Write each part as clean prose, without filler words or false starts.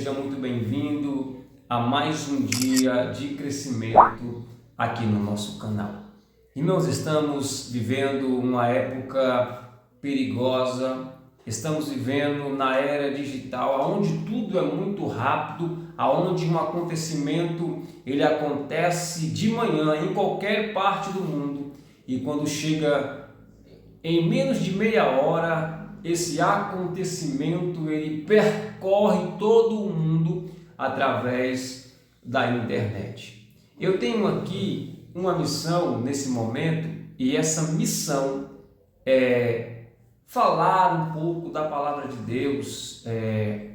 seja muito bem-vindo a mais um dia de crescimento aqui no nosso canal. Irmãos, estamos vivendo uma época perigosa, estamos vivendo na era digital, onde tudo é muito rápido, onde um acontecimento ele acontece de manhã em qualquer parte do mundo e quando chega em menos de meia hora, esse acontecimento ele percorre todo o mundo através da internet. Eu tenho aqui uma missão nesse momento e essa missão é falar um pouco da palavra de Deus,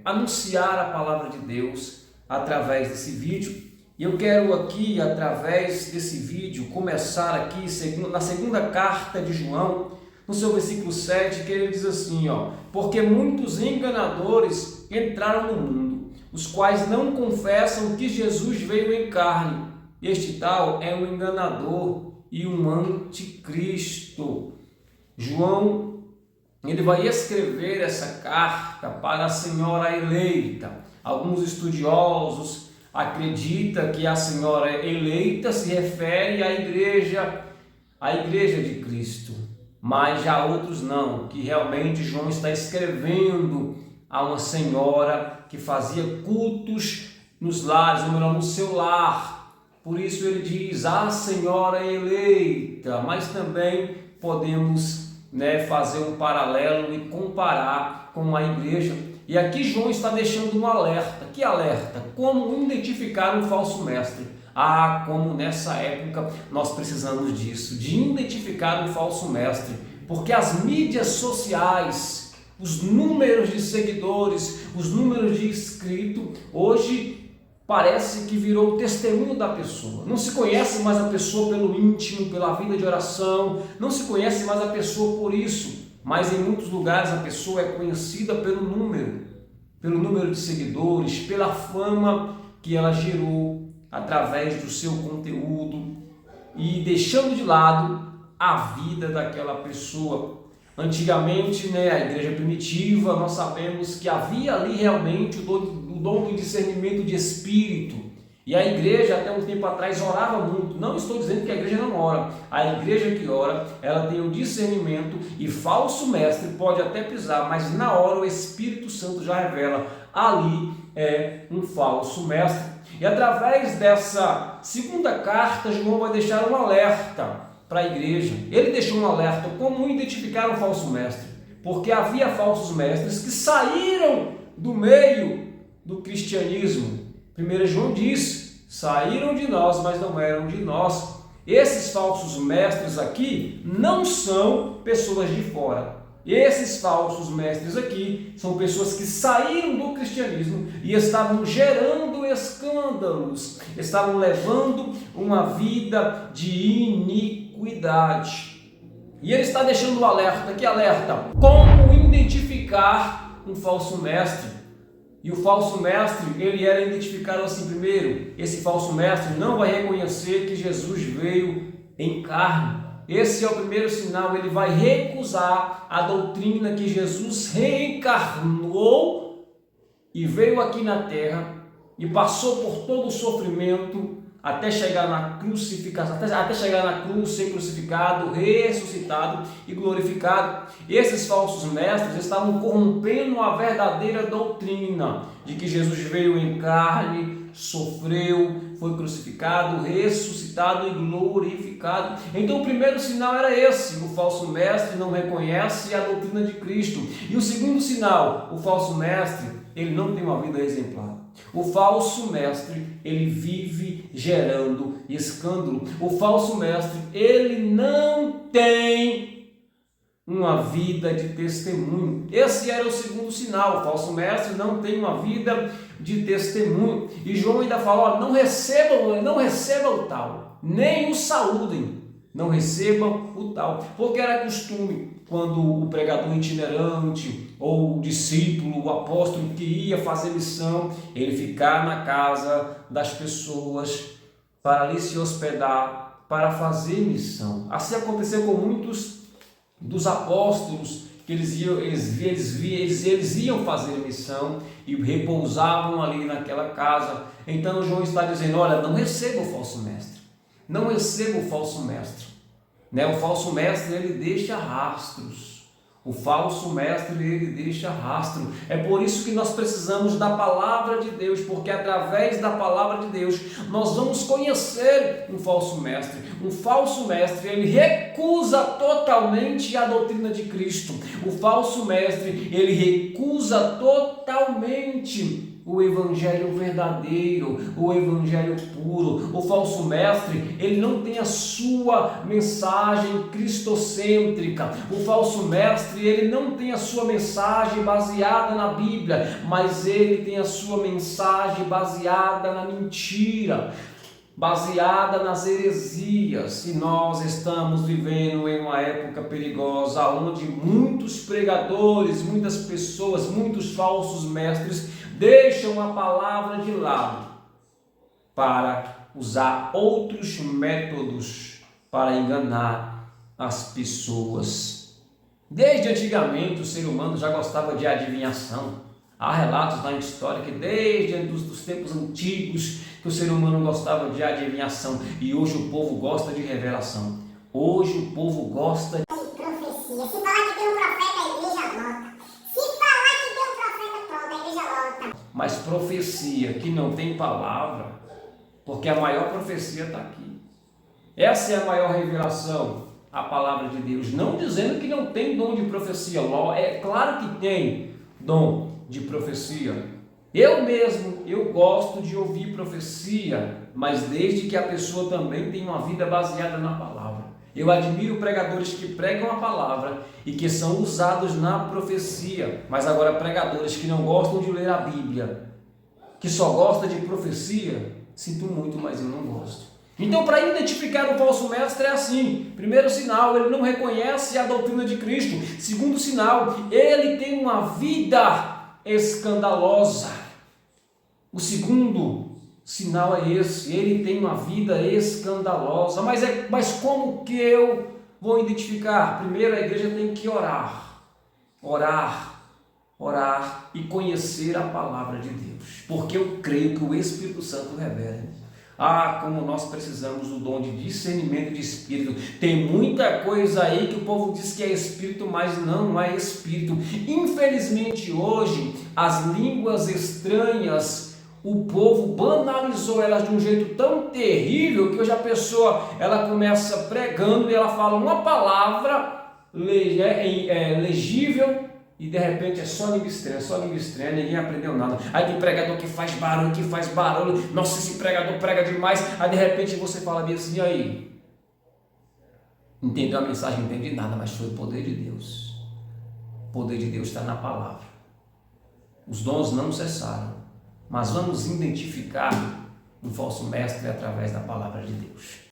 anunciar a palavra de Deus através desse vídeo. E eu quero aqui, através desse vídeo, começar aqui na segunda carta de João, no seu versículo 7, que ele diz assim, porque muitos enganadores entraram no mundo, os quais não confessam que Jesus veio em carne. Este tal é um enganador e um anticristo. João, ele vai escrever essa carta para a senhora eleita. Alguns estudiosos acreditam que a senhora eleita se refere à igreja de Cristo. Mas já outros não, que realmente João está escrevendo a uma senhora que fazia cultos nos lares, ou melhor, no seu lar. Por isso ele diz a senhora eleita, mas também podemos fazer um paralelo e comparar com a igreja. E aqui João está deixando um alerta. Que alerta? Como identificar um falso mestre? Como nessa época nós precisamos disso, de identificar um falso mestre, porque as mídias sociais, os números de seguidores, os números de inscritos, hoje parece que virou o testemunho da pessoa. Não se conhece mais a pessoa pelo íntimo, pela vida de oração, não se conhece mais a pessoa por isso, mas em muitos lugares a pessoa é conhecida pelo número de seguidores, pela fama que ela gerou através do seu conteúdo e deixando de lado a vida daquela pessoa. Antigamente, a igreja primitiva, nós sabemos que havia ali realmente o dom do discernimento de espírito. E a igreja, até um tempo atrás, orava muito. Não estou dizendo que a igreja não ora. A igreja que ora, ela tem o discernimento e falso mestre pode até pisar, mas na hora o Espírito Santo já revela. Ali é um falso mestre. E através dessa segunda carta, João vai deixar um alerta para a igreja. Ele deixou um alerta como identificar um falso mestre, porque havia falsos mestres que saíram do meio do cristianismo. 1 João diz, saíram de nós, mas não eram de nós. Esses falsos mestres aqui não são pessoas de fora. Esses falsos mestres aqui são pessoas que saíram do cristianismo e estavam gerando escândalos, estavam levando uma vida de iniquidade. E ele está deixando um alerta, que alerta? Como identificar um falso mestre? E o falso mestre, ele era identificado assim primeiro. Esse falso mestre não vai reconhecer que Jesus veio em carne. Esse é o primeiro sinal, ele vai recusar a doutrina que Jesus reencarnou e veio aqui na terra e passou por todo o sofrimento até chegar na crucificação, até chegar na cruz, ser crucificado, ressuscitado e glorificado. Esses falsos mestres estavam corrompendo a verdadeira doutrina de que Jesus veio em carne, sofreu, foi crucificado, ressuscitado e glorificado. Então o primeiro sinal era esse: o falso mestre não reconhece a doutrina de Cristo. E o segundo sinal, o falso mestre, ele não tem uma vida exemplar. O falso mestre, ele vive gerando escândalo. O falso mestre, ele não tem uma vida de testemunho. Esse era o segundo sinal. O falso mestre não tem uma vida de testemunho. E João ainda fala, não recebam o tal, nem o saúdem, não recebam o tal. Porque era costume, quando o pregador itinerante, ou o discípulo, o apóstolo que ia fazer missão, ele ficar na casa das pessoas, para ali se hospedar, para fazer missão. Assim aconteceu com muitos dos apóstolos que eles iam fazer missão e repousavam ali naquela casa. Então João está dizendo: olha, não receba o falso mestre, não receba o falso mestre, né? O falso mestre, ele deixa rastros. O falso mestre, ele deixa rastro. É por isso que nós precisamos da palavra de Deus, porque através da palavra de Deus nós vamos conhecer um falso mestre. Um falso mestre, ele recusa totalmente a doutrina de Cristo. O falso mestre, ele recusa totalmente o evangelho verdadeiro, o evangelho puro. O falso mestre, ele não tem a sua mensagem cristocêntrica. O falso mestre, ele não tem a sua mensagem baseada na Bíblia, mas ele tem a sua mensagem baseada na mentira, baseada nas heresias. E nós estamos vivendo em uma época perigosa, onde muitos pregadores, muitas pessoas, muitos falsos mestres deixam a palavra de lado para usar outros métodos para enganar as pessoas. Desde antigamente o ser humano já gostava de adivinhação. Há relatos na história que desde os tempos antigos que o ser humano gostava de adivinhação, e hoje o povo gosta de revelação. Hoje o povo gosta de profecia. Se falar que tem um profeta, a igreja lota. Se falar que tem um profeta, pronto, a igreja lota. Mas profecia que não tem palavra, porque a maior profecia está aqui. Essa é a maior revelação, a palavra de Deus. Não dizendo que não tem dom de profecia. É claro que tem dom de profecia. Eu mesmo, eu gosto de ouvir profecia, mas desde que a pessoa também tenha uma vida baseada na palavra. Eu admiro pregadores que pregam a palavra e que são usados na profecia, mas agora pregadores que não gostam de ler a Bíblia, que só gostam de profecia, sinto muito, mas eu não gosto. Então, para identificar o falso mestre é assim: primeiro sinal, ele não reconhece a doutrina de Cristo. Segundo sinal, ele tem uma vida escandalosa. O segundo sinal é esse: ele tem uma vida escandalosa. Mas como que eu vou identificar? Primeiro, a igreja tem que orar e conhecer a palavra de Deus, porque eu creio que o Espírito Santo revela. Como nós precisamos do dom de discernimento de espírito. Tem muita coisa aí que o povo diz que é espírito, mas não é espírito. Infelizmente hoje, as línguas estranhas, o povo banalizou elas de um jeito tão terrível que hoje a pessoa, ela começa pregando e ela fala uma palavra legível, e de repente é só língua estranha, ninguém aprendeu nada. Aí tem pregador que faz barulho, nossa, esse pregador prega demais. Aí de repente você fala bem assim: aí, entendeu a mensagem? Não entendi nada, mas foi o poder de Deus. O poder de Deus está na palavra. Os dons não cessaram, mas vamos identificar um falso mestre através da palavra de Deus.